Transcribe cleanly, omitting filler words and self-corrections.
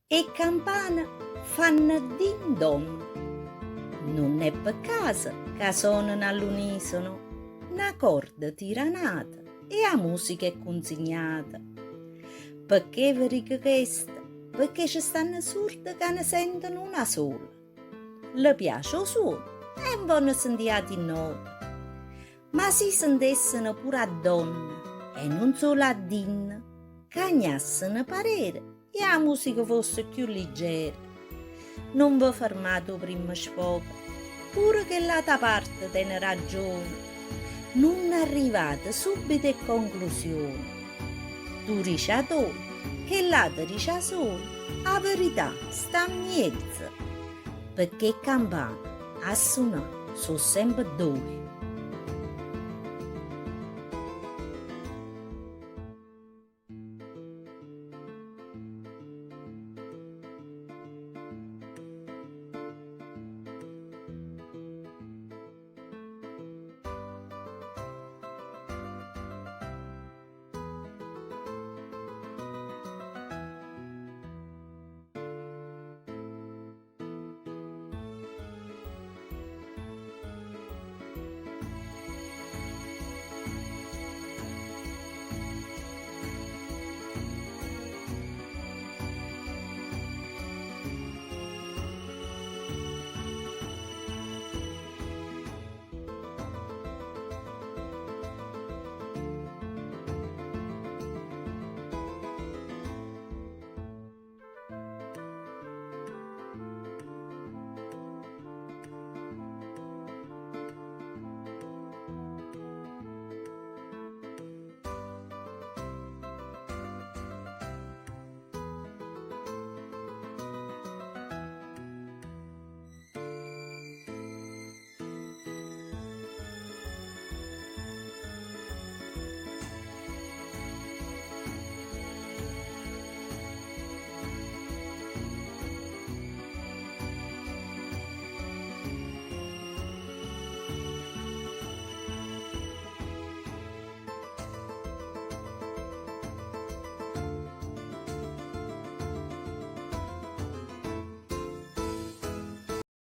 e campane fanno din don. Non è per caso che suonano all'unisono, una corda tiranata e la musica è consegnata. Perché vi dico questo? Perché ci stanno sordi che ne sentono una sola. Le piace il suono e vanno sentiti in nota. Ma si sentessero pure a donna e non solo a dinna, cagnassero parere e la musica fosse più leggera. Non vi fermate prima sfogo, pure che l'altra parte tiene ragione. Non arrivate subito a conclusione. Tu dici a tu, che l'altro dice a solo, la verità sta in mezzo, perché campane a suonare sono sempre due.